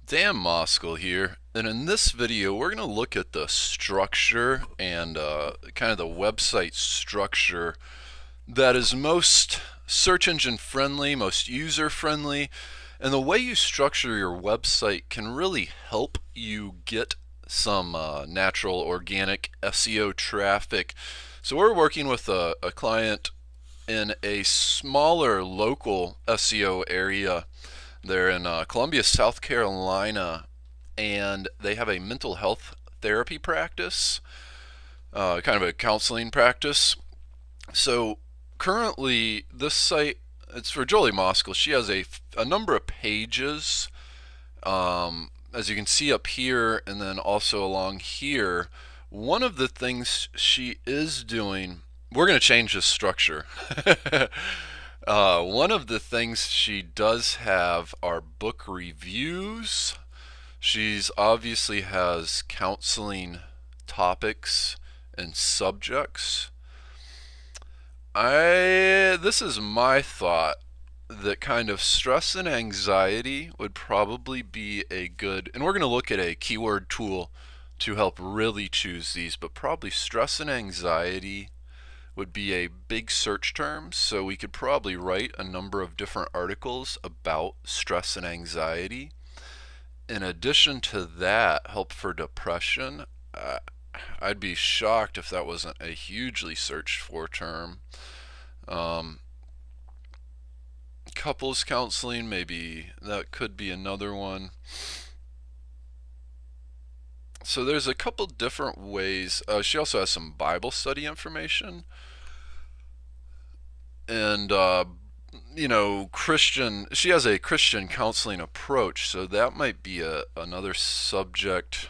Dan Moskal here, and in this video we're going to look at the structure and kind of the website structure that is most search engine friendly, most user friendly, and the way you structure your website can really help you get some natural organic SEO traffic. So we're working with a client in a smaller local SEO area. They're in Columbia, South Carolina, and they have a mental health therapy practice, kind of a counseling practice. So currently, this site, it's for Jolie Moskal. She has a number of pages, as you can see up here, and then also along here. One of the things she is doing, we're going to change this structure. One of the things she does have are book reviews. She's obviously has counseling topics and subjects. This is my thought that kind of stress and anxiety would probably be a good, and we're going to look at a keyword tool to help really choose these, but probably stress and anxiety would be a big search term, so we could probably write a number of different articles about stress and anxiety. In addition to that, help for depression. I'd be shocked if that wasn't a hugely searched for term. Couples counseling, maybe that could be another one. So there's a couple different ways. She also has some Bible study information. And Christian, she has a Christian counseling approach, so that might be another subject.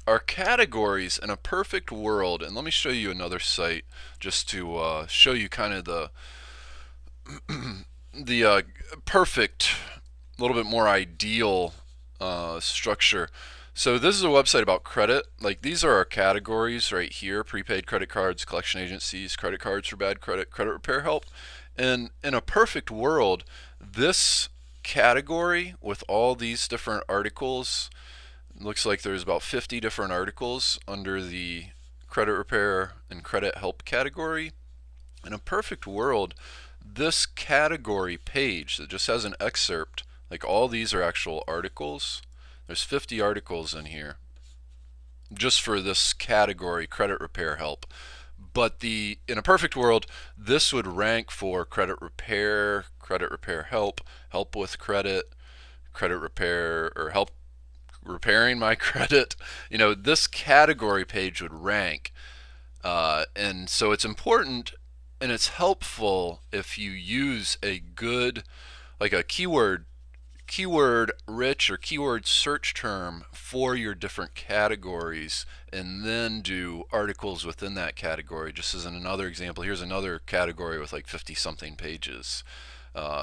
Our categories in a perfect world, and let me show you another site just to show you kind of the perfect, a little bit more ideal structure. So this is a website about credit. Like, these are our categories right here: prepaid credit cards, collection agencies, credit cards for bad credit, credit repair help. And in a perfect world, this category with all these different articles, looks like there's about 50 different articles under the credit repair and credit help category. In a perfect world, this category page that just has an excerpt, like all these are actual articles. There's 50 articles in here just for this category, credit repair help. But in a perfect world, this would rank for credit repair help, help with credit, credit repair, or help repairing my credit. This category page would rank. And so it's important and it's helpful if you use a good, like a keyword rich or keyword search term for your different categories, and then do articles within that category. Just as another example, here's another category with like 50 something pages.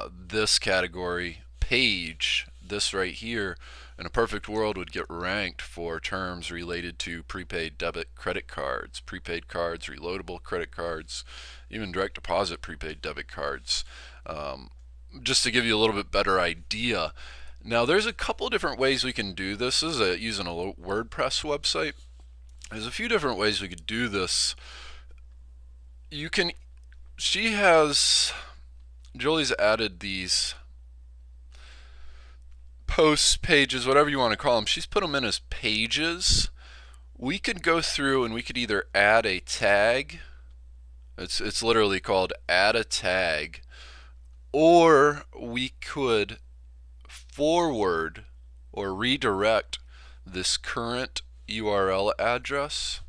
This category page, this right here, in a perfect world would get ranked for terms related to prepaid debit credit cards, prepaid cards, reloadable credit cards, even direct deposit prepaid debit cards. Just to give you a little bit better idea. Now, there's a couple different ways we can do this. This is using a WordPress website. There's a few different ways we could do this. Julie's added these posts, pages, whatever you want to call them. She's put them in as pages. We could go through and we could either add a tag. It's literally called add a tag. Or we could forward or redirect this current URL address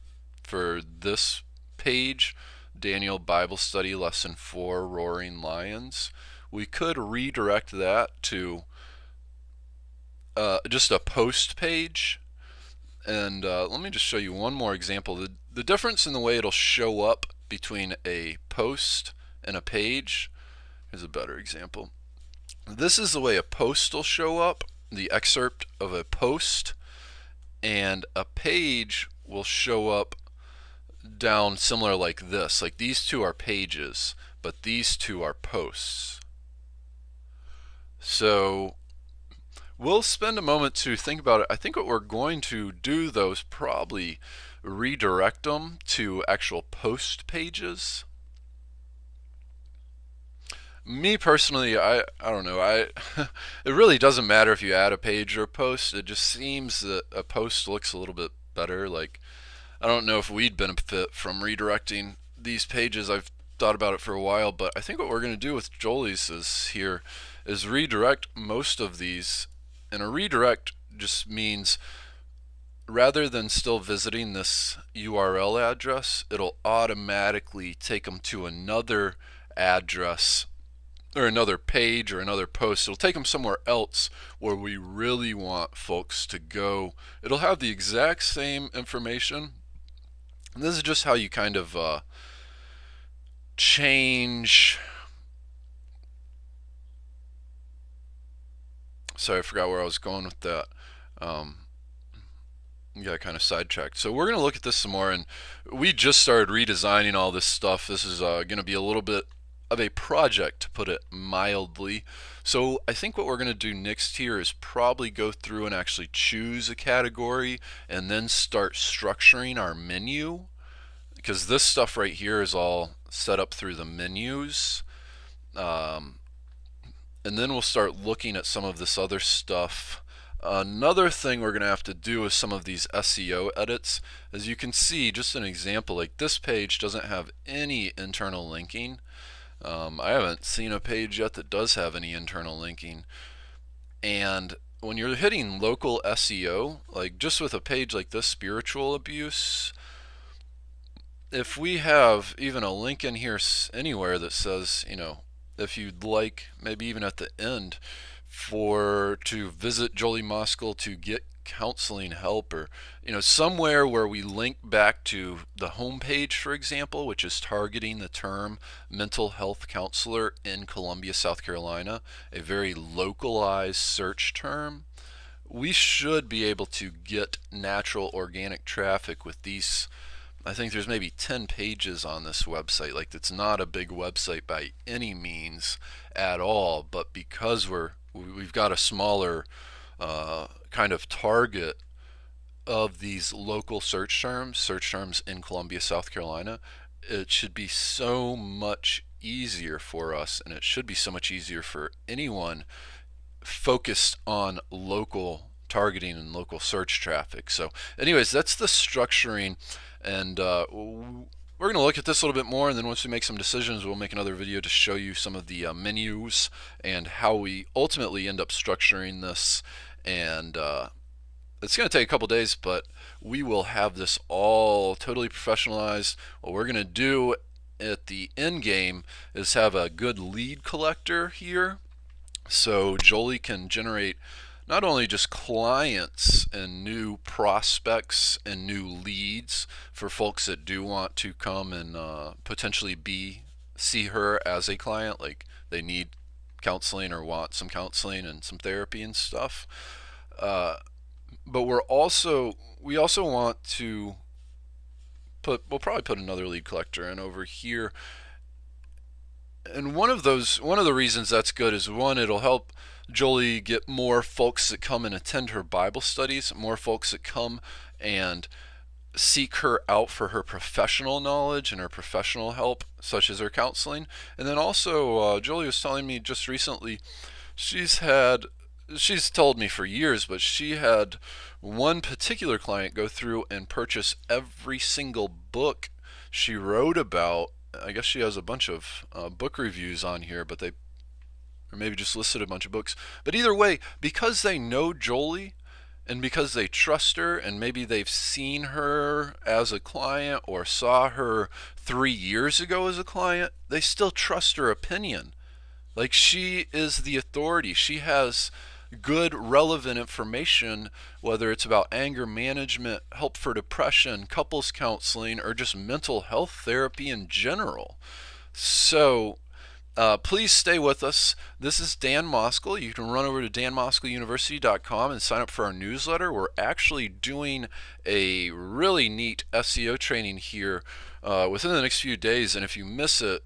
for this page, Daniel Bible Study Lesson 4, Roaring Lions. We could redirect that to just a post page. And let me just show you one more example. The difference in the way it'll show up between a post and a page. Here's a better example. This is the way a post will show up, the excerpt of a post, and a page will show up down similar like this. Like, these two are pages, but these two are posts. So we'll spend a moment to think about it. I think what we're going to do, though, is probably redirect them to actual post pages. Me personally, I don't know. It really doesn't matter if you add a page or a post. It just seems that a post looks a little bit better. Like, I don't know if we'd benefit from redirecting these pages. I've thought about it for a while, but I think what we're going to do with Jolie's is redirect most of these. And a redirect just means rather than still visiting this URL address, it'll automatically take them to another address or another page or another post. It'll take them somewhere else where we really want folks to go. It'll have the exact same information. And this is just how you kind of change. Sorry, I forgot where I was going with that. Got kind of sidetracked. So we're going to look at this some more, and we just started redesigning all this stuff. This is going to be a little bit of a project, to put it mildly. So I think what we're going to do next here is probably go through and actually choose a category and then start structuring our menu, because this stuff right here is all set up through the menus. And then we'll start looking at some of this other stuff. Another thing we're going to have to do is some of these SEO edits. As you can see, just an example, like this page doesn't have any internal linking. I haven't seen a page yet that does have any internal linking. And when you're hitting local SEO, like just with a page like this, spiritual abuse, if we have even a link in here anywhere that says, if you'd like, maybe even at the end, to visit Jolie Moskal to get counseling help, or somewhere where we link back to the home page, for example, which is targeting the term mental health counselor in Columbia, South Carolina, a very localized search term, we should be able to get natural organic traffic with these. I think there's maybe 10 pages on this website. Like, it's not a big website by any means at all, but because we've got a smaller kind of target of these local search terms in Columbia, South Carolina, it should be so much easier for us, and it should be so much easier for anyone focused on local targeting and local search traffic. So anyways, that's the structuring, and we're going to look at this a little bit more, and then once we make some decisions, we'll make another video to show you some of the menus and how we ultimately end up structuring this. And it's going to take a couple days, but we will have this all totally professionalized. What we're going to do at the end game is have a good lead collector here, so Jolie can generate not only just clients and new prospects and new leads for folks that do want to come and potentially see her as a client, like they need counseling or want some counseling and some therapy and stuff. But we also want to we'll probably put another lead collector in over here. And one of the reasons that's good is, one, it'll help Jolie get more folks that come and attend her Bible studies, more folks that come and seek her out for her professional knowledge and her professional help, such as her counseling. And then also, Jolie was telling me just recently, she's told me for years, but she had one particular client go through and purchase every single book she wrote about. I guess she has a bunch of book reviews on here, but or maybe just listed a bunch of books. But either way, because they know Jolie and because they trust her, and maybe they've seen her as a client or saw her 3 years ago as a client, they still trust her opinion. Like, she is the authority. She has good, relevant information, whether it's about anger management, help for depression, couples counseling, or just mental health therapy in general. So please stay with us. This is Dan Moskal. You can run over to danmoskaluniversity.com and sign up for our newsletter. We're actually doing a really neat SEO training here within the next few days, and if you miss it,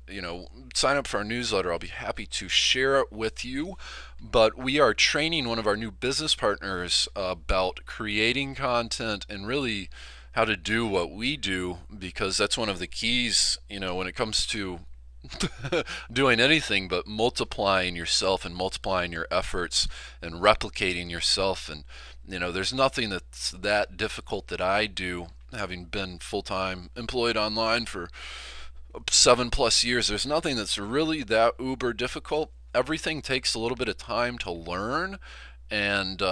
sign up for our newsletter. I'll be happy to share it with you. but we are training one of our new business partners about creating content and really how to do what we do, because that's one of the keys, when it comes to doing anything but multiplying yourself and multiplying your efforts and replicating yourself. And there's nothing that's that difficult that I do, having been full-time employed online for 7+ years. There's nothing that's really that uber difficult. Everything takes a little bit of time to learn, and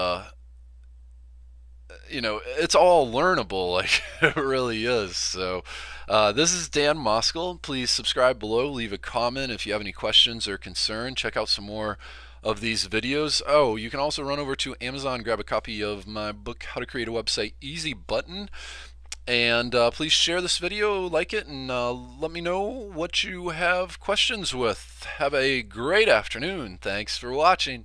it's all learnable. Like, it really is. So this is Dan Moskal. Please subscribe below, leave a comment if you have any questions or concern. Check out some more of these videos. Oh, you can also run over to Amazon, grab a copy of my book, How to Create a Website Easy Button. And please share this video, like it, and let me know what you have questions with. Have a great afternoon. Thanks for watching.